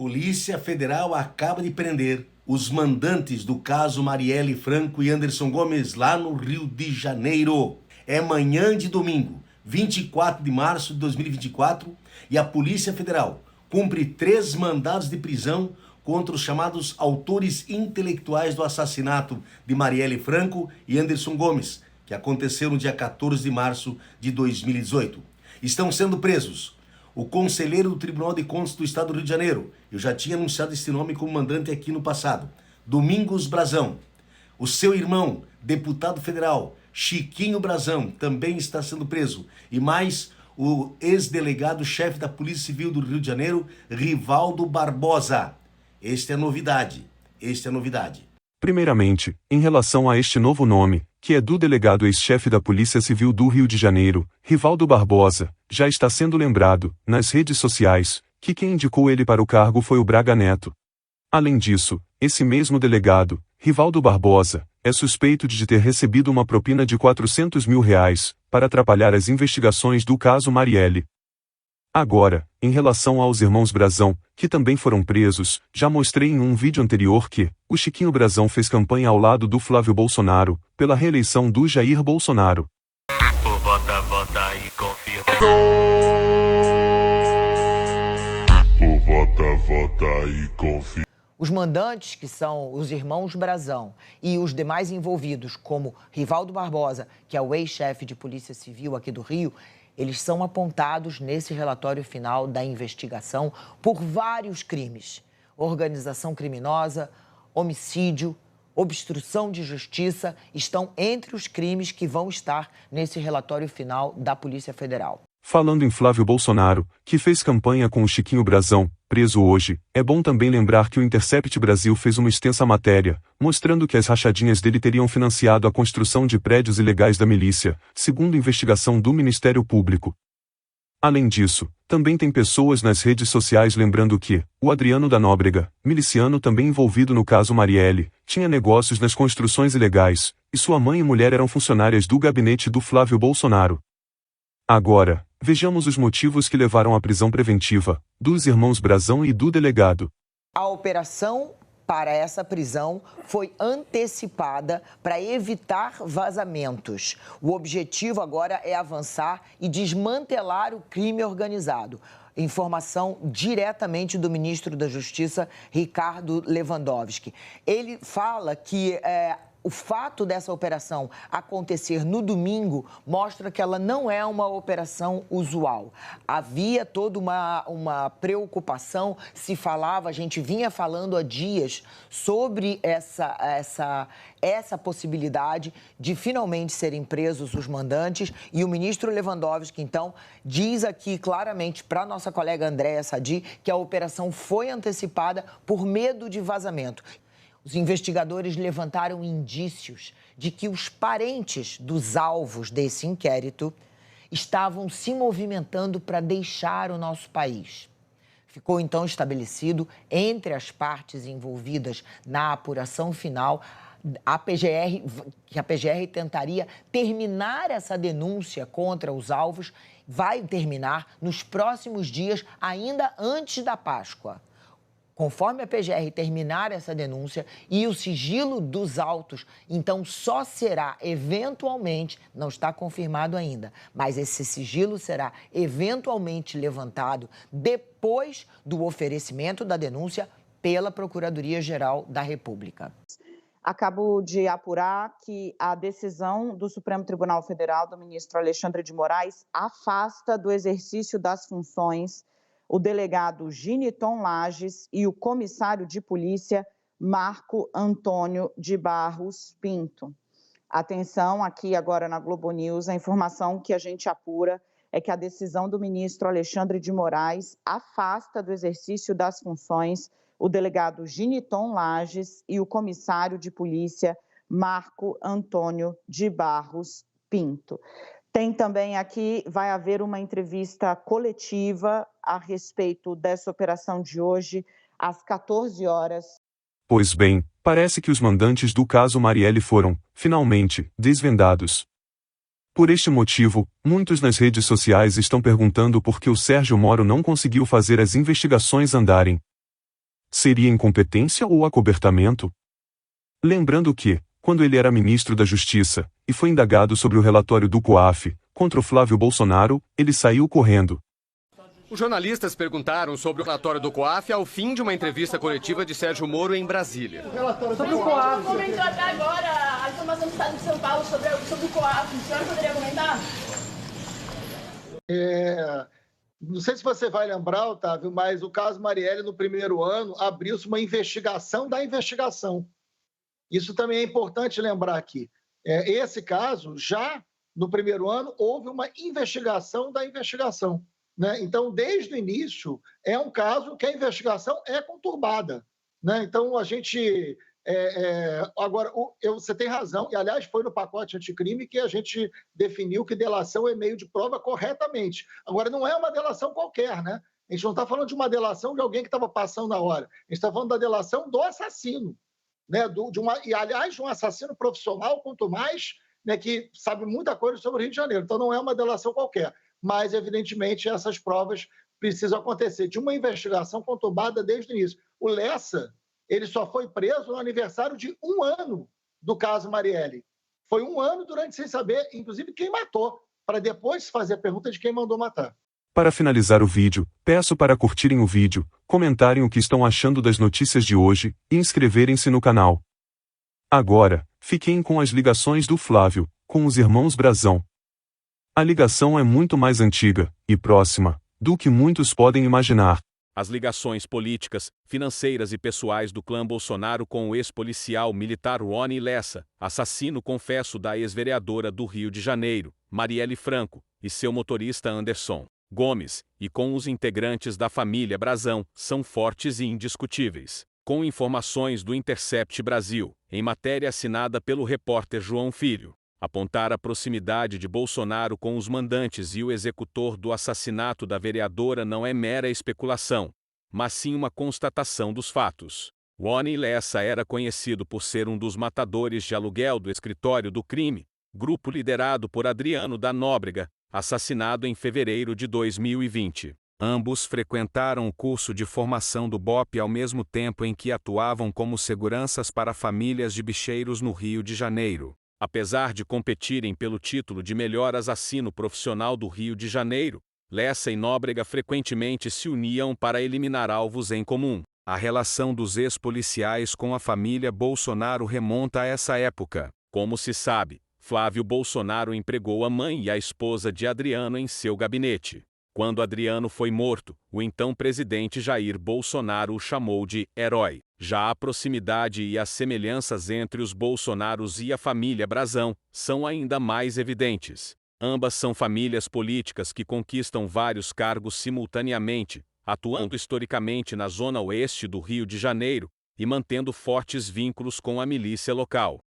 Polícia Federal acaba de prender os mandantes do caso Marielle Franco e Anderson Gomes lá no Rio de Janeiro. É manhã de domingo, 24 de março de 2024, e a Polícia Federal cumpre 3 mandados de prisão contra os chamados autores intelectuais do assassinato de Marielle Franco e Anderson Gomes, que aconteceu no dia 14 de março de 2018. Estão sendo presos o conselheiro do Tribunal de Contas do Estado do Rio de Janeiro, eu já tinha anunciado esse nome como mandante aqui no passado, Domingos Brazão. O seu irmão, deputado federal, Chiquinho Brazão, também está sendo preso. E mais o ex-delegado-chefe da Polícia Civil do Rio de Janeiro, Rivaldo Barbosa. Esta é a novidade. Primeiramente, em relação a este novo nome, que é do delegado ex-chefe da Polícia Civil do Rio de Janeiro, Rivaldo Barbosa, já está sendo lembrado, nas redes sociais, que quem indicou ele para o cargo foi o Braga Neto. Além disso, esse mesmo delegado, Rivaldo Barbosa, é suspeito de ter recebido uma propina de R$400 mil para atrapalhar as investigações do caso Marielle. Agora, em relação aos irmãos Brazão, que também foram presos, já mostrei em um vídeo anterior que o Chiquinho Brazão fez campanha ao lado do Flávio Bolsonaro, pela reeleição do Jair Bolsonaro. Vota e confirma. Vota e confirma. Os mandantes, que são os irmãos Brazão, e os demais envolvidos, como Rivaldo Barbosa, que é o ex-chefe de Polícia Civil aqui do Rio, eles são apontados nesse relatório final da investigação por vários crimes: organização criminosa, homicídio, obstrução de justiça, estão entre os crimes que vão estar nesse relatório final da Polícia Federal. Falando em Flávio Bolsonaro, que fez campanha com o Chiquinho Brazão, preso hoje, é bom também lembrar que o Intercept Brasil fez uma extensa matéria, mostrando que as rachadinhas dele teriam financiado a construção de prédios ilegais da milícia, segundo investigação do Ministério Público. Além disso, também tem pessoas nas redes sociais lembrando que o Adriano da Nóbrega, miliciano também envolvido no caso Marielle, tinha negócios nas construções ilegais, e sua mãe e mulher eram funcionárias do gabinete do Flávio Bolsonaro. Agora, vejamos os motivos que levaram à prisão preventiva dos irmãos Brazão e do delegado. A operação para essa prisão foi antecipada para evitar vazamentos. O objetivo agora é avançar e desmantelar o crime organizado. Informação diretamente do ministro da Justiça, Ricardo Lewandowski. Ele fala que o fato dessa operação acontecer no domingo mostra que ela não é uma operação usual. Havia toda uma preocupação, se falava, a gente vinha falando há dias sobre essa possibilidade de finalmente serem presos os mandantes, e o ministro Lewandowski, então, diz aqui claramente para a nossa colega Andréa Sadi que a operação foi antecipada por medo de vazamento. Os investigadores levantaram indícios de que os parentes dos alvos desse inquérito estavam se movimentando para deixar o nosso país. Ficou então estabelecido entre as partes envolvidas na apuração final que a PGR tentaria terminar essa denúncia contra os alvos, vai terminar nos próximos dias, ainda antes da Páscoa. Conforme a PGR terminar essa denúncia e o sigilo dos autos, então só será eventualmente, não está confirmado ainda, mas esse sigilo será eventualmente levantado depois do oferecimento da denúncia pela Procuradoria-Geral da República. Acabo de apurar que a decisão do Supremo Tribunal Federal do ministro Alexandre de Moraes afasta do exercício das funções o delegado Giniton Lages e o comissário de polícia Marco Antônio de Barros Pinto. Atenção, aqui agora na Globo News, a informação que a gente apura é que a decisão do ministro Alexandre de Moraes afasta do exercício das funções o delegado Giniton Lages e o comissário de polícia Marco Antônio de Barros Pinto. Tem também aqui, vai haver uma entrevista coletiva a respeito dessa operação de hoje, às 14 horas. Pois bem, parece que os mandantes do caso Marielle foram, finalmente, desvendados. Por este motivo, muitos nas redes sociais estão perguntando por que o Sérgio Moro não conseguiu fazer as investigações andarem. Seria incompetência ou acobertamento? Lembrando que, quando ele era ministro da Justiça, e foi indagado sobre o relatório do COAF, contra o Flávio Bolsonaro, ele saiu correndo. Os jornalistas perguntaram sobre o relatório do COAF ao fim de uma entrevista coletiva de Sérgio Moro em Brasília. Sobre o COAF. Comentou até agora a informação do Estado de São Paulo sobre o COAF. O senhor poderia comentar? Não sei se você vai lembrar, Otávio, mas o caso Marielle, no primeiro ano, abriu-se uma investigação da investigação. Isso também é importante lembrar aqui. Esse caso, já no primeiro ano, houve uma investigação da investigação. Né? Então, desde o início, é um caso que a investigação é conturbada. Né? Então, a gente... Agora, você tem razão, e aliás foi no pacote anticrime que a gente definiu que delação é meio de prova corretamente. Agora, não é uma delação qualquer, né? A gente não está falando de uma delação de alguém que estava passando na hora, a gente está falando da delação do assassino, né? E aliás, de um assassino profissional, quanto mais, né, que sabe muita coisa sobre o Rio de Janeiro. Então, não é uma delação qualquer, mas, evidentemente, essas provas precisam acontecer de uma investigação conturbada desde o início. O Lessa, ele só foi preso no aniversário de 1 ano do caso Marielle. Foi 1 ano durante sem saber, inclusive, quem matou, para depois fazer a pergunta de quem mandou matar. Para finalizar o vídeo, peço para curtirem o vídeo, comentarem o que estão achando das notícias de hoje e inscreverem-se no canal. Agora, fiquem com as ligações do Flávio, com os irmãos Brazão. A ligação é muito mais antiga e próxima do que muitos podem imaginar. As ligações políticas, financeiras e pessoais do clã Bolsonaro com o ex-policial militar Rony Lessa, assassino confesso da ex-vereadora do Rio de Janeiro, Marielle Franco, e seu motorista Anderson Gomes, e com os integrantes da família Brazão, são fortes e indiscutíveis. Com informações do Intercept Brasil, em matéria assinada pelo repórter João Filho, apontar a proximidade de Bolsonaro com os mandantes e o executor do assassinato da vereadora não é mera especulação, mas sim uma constatação dos fatos. Rony Lessa era conhecido por ser um dos matadores de aluguel do escritório do crime, grupo liderado por Adriano da Nóbrega, assassinado em fevereiro de 2020. Ambos frequentaram o curso de formação do BOPE ao mesmo tempo em que atuavam como seguranças para famílias de bicheiros no Rio de Janeiro. Apesar de competirem pelo título de melhor assassino profissional do Rio de Janeiro, Lessa e Nóbrega frequentemente se uniam para eliminar alvos em comum. A relação dos ex-policiais com a família Bolsonaro remonta a essa época. Como se sabe, Flávio Bolsonaro empregou a mãe e a esposa de Adriano em seu gabinete. Quando Adriano foi morto, o então presidente Jair Bolsonaro o chamou de herói. Já a proximidade e as semelhanças entre os Bolsonaros e a família Brazão são ainda mais evidentes. Ambas são famílias políticas que conquistam vários cargos simultaneamente, atuando historicamente na zona oeste do Rio de Janeiro e mantendo fortes vínculos com a milícia local.